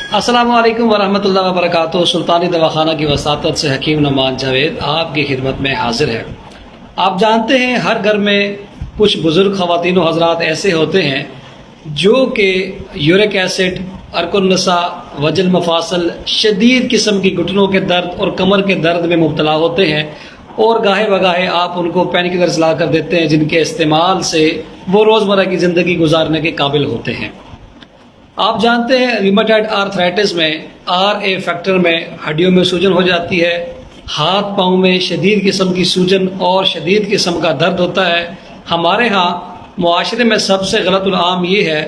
السلام علیکم ورحمۃ اللہ وبرکاتہ۔ سلطانی دواخانہ کی وساطت سے حکیم نعمان جاوید آپ کی خدمت میں حاضر ہے۔ آپ جانتے ہیں ہر گھر میں کچھ بزرگ خواتین و حضرات ایسے ہوتے ہیں جو کہ یورک ایسڈ، عرق النساء، وجع المفاصل، شدید قسم کی گھٹنوں کے درد اور کمر کے درد میں مبتلا ہوتے ہیں، اور گاہے بگاہے آپ ان کو پین کلرز لا کر دیتے ہیں جن کے استعمال سے وہ روزمرہ کی زندگی گزارنے کے قابل ہوتے ہیں۔ آپ جانتے ہیں ریمیٹائڈ آرتھرائٹس میں RA فیکٹر میں ہڈیوں میں سوجن ہو جاتی ہے، ہاتھ پاؤں میں شدید قسم کی سوجن اور شدید قسم کا درد ہوتا ہے۔ ہمارے ہاں معاشرے میں سب سے غلط العام یہ ہے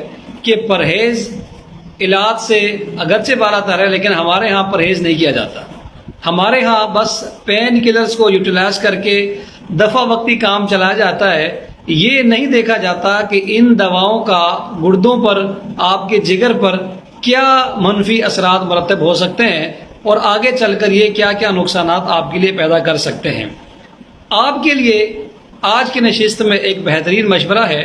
کہ پرہیز علاج سے اگرچہ بالاتر ہے لیکن ہمارے ہاں پرہیز نہیں کیا جاتا۔ ہمارے ہاں بس پین کلرز کو یوٹیلائز کر کے دفعہ وقتی کام چلایا جاتا ہے۔ یہ نہیں دیکھا جاتا کہ ان دواؤں کا گردوں پر، آپ کے جگر پر کیا منفی اثرات مرتب ہو سکتے ہیں اور آگے چل کر یہ کیا کیا نقصانات آپ کے لیے پیدا کر سکتے ہیں۔ آپ کے لیے آج کی نشست میں ایک بہترین مشورہ ہے،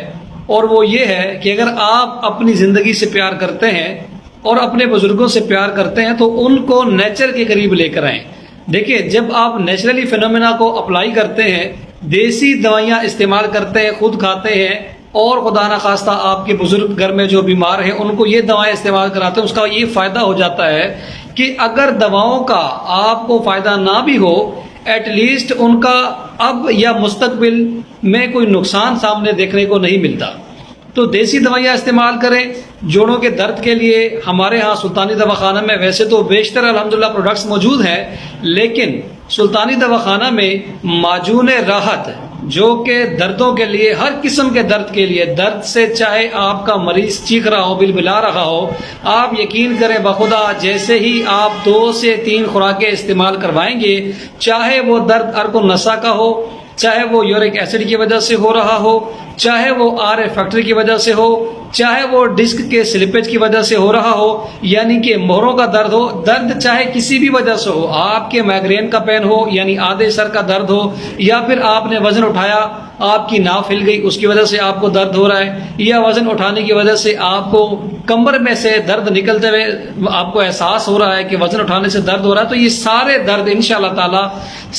اور وہ یہ ہے کہ اگر آپ اپنی زندگی سے پیار کرتے ہیں اور اپنے بزرگوں سے پیار کرتے ہیں تو ان کو نیچر کے قریب لے کر آئیں۔ دیکھیں، جب آپ نیچرلی فینومینا کو اپلائی کرتے ہیں، دیسی دوائیاں استعمال کرتے ہیں، خود کھاتے ہیں، اور خدا نخواستہ آپ کے بزرگ گھر میں جو بیمار ہیں ان کو یہ دوائیں استعمال کراتے ہیں، اس کا یہ فائدہ ہو جاتا ہے کہ اگر دواؤں کا آپ کو فائدہ نہ بھی ہو، ایٹ لیسٹ ان کا اب یا مستقبل میں کوئی نقصان سامنے دیکھنے کو نہیں ملتا۔ تو دیسی دوائیاں استعمال کریں۔ جوڑوں کے درد کے لیے ہمارے ہاں سلطانی دواخانہ میں ویسے تو بیشتر الحمدللہ پروڈکٹس موجود ہیں، لیکن سلطانی دواخانہ میں معجون راحت، جو کہ دردوں کے لیے، ہر قسم کے درد کے لیے، درد سے چاہے آپ کا مریض چیخ رہا ہو، بلبلا رہا ہو، آپ یقین کریں بخدا جیسے ہی آپ 2 سے 3 خوراکیں استعمال کروائیں گے، چاہے وہ درد عرق النساء کا ہو، چاہے وہ یورک ایسڈ کی وجہ سے ہو رہا ہو، چاہے وہ RA فیکٹر کی وجہ سے ہو، چاہے وہ ڈسک کے سلپیج کی وجہ سے ہو رہا ہو، یعنی کہ مہروں کا درد ہو، درد چاہے کسی بھی وجہ سے ہو، آپ کے مائگرین کا پین ہو یعنی آدھے سر کا درد ہو، یا پھر آپ نے وزن اٹھایا، آپ کی ناف ہل گئی، اس کی وجہ سے آپ کو درد ہو رہا ہے، یا وزن اٹھانے کی وجہ سے آپ کو کمر میں سے درد نکلتے ہوئے آپ کو احساس ہو رہا ہے کہ وزن اٹھانے سے درد ہو رہا ہے، تو یہ سارے درد انشاءاللہ تعالی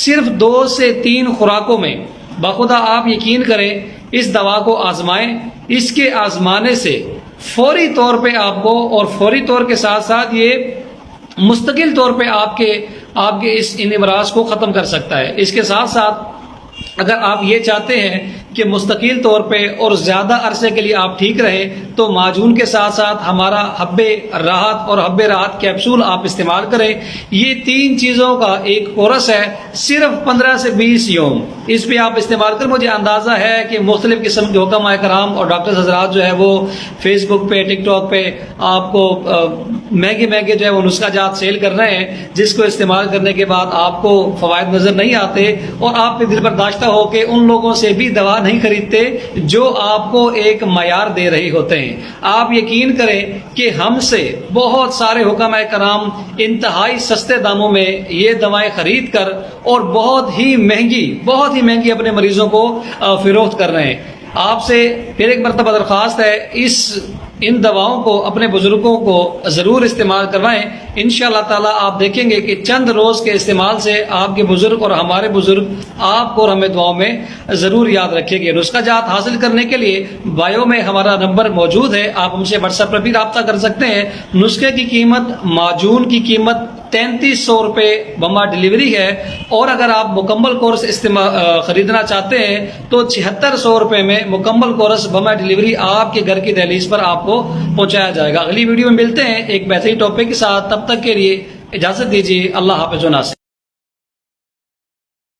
صرف 2 سے 3 خوراکوں میں بخدا آپ یقین کریں اس دوا کو آزمائیں۔ اس کے آزمانے سے فوری طور پہ آپ کو، اور فوری طور کے ساتھ ساتھ یہ مستقل طور پہ آپ کے ان امراض کو ختم کر سکتا ہے۔ اس کے ساتھ ساتھ اگر آپ یہ چاہتے ہیں کہ مستقل طور پہ اور زیادہ عرصے کے لیے آپ ٹھیک رہیں تو معجون کے ساتھ ساتھ ہمارا حب راحت اور حب راحت کیپسول آپ استعمال کریں۔ یہ 3 چیزوں کا ایک کورس ہے، صرف 15 سے 20 یوم اس پہ آپ استعمال کریں۔ مجھے اندازہ ہے کہ مختلف قسم کے حکماء کرام اور ڈاکٹر حضرات جو ہے وہ فیس بک پہ، ٹک ٹاک پہ آپ کو مہنگے جو ہے وہ نسخہ جات سیل کر رہے ہیں، جس کو استعمال کرنے کے بعد آپ کو فوائد نظر نہیں آتے، اور آپ پہ دل برداشتہ ہو کے ان لوگوں سے بھی دوا نہیں خریدتے جو آپ کو ایک معیار دے رہے ہوتے ہیں۔ آپ یقین کریں کہ ہم سے بہت سارے حکماء کرام انتہائی سستے داموں میں یہ دوائیں خرید کر اور بہت ہی مہنگی اپنے مریضوں کو فروخت کر رہے ہیں۔ آپ سے پھر ایک مرتبہ درخواست ہے، ان دواؤں کو اپنے بزرگوں کو ضرور استعمال کروائیں۔ انشاءاللہ تعالی آپ دیکھیں گے کہ چند روز کے استعمال سے آپ کے بزرگ اور ہمارے بزرگ آپ کو اور ہمیں دعاؤں میں ضرور یاد رکھیں گے۔ نسخہ جات حاصل کرنے کے لیے بایو میں ہمارا نمبر موجود ہے، آپ ہم سے واٹس ایپ پر بھی رابطہ کر سکتے ہیں۔ نسخے کی قیمت، معجون کی قیمت 3300 روپے بما ڈیلیوری ہے، اور اگر آپ مکمل کورس خریدنا چاہتے ہیں تو 7600 روپے میں مکمل کورس بما ڈیلیوری آپ کے گھر کی دہلیز پر آپ کو پہنچایا جائے گا۔ اگلی ویڈیو میں ملتے ہیں ایک بہترین ٹاپک کے ساتھ، تب تک کے لیے اجازت دیجیے۔ اللہ حافظ و ناصر۔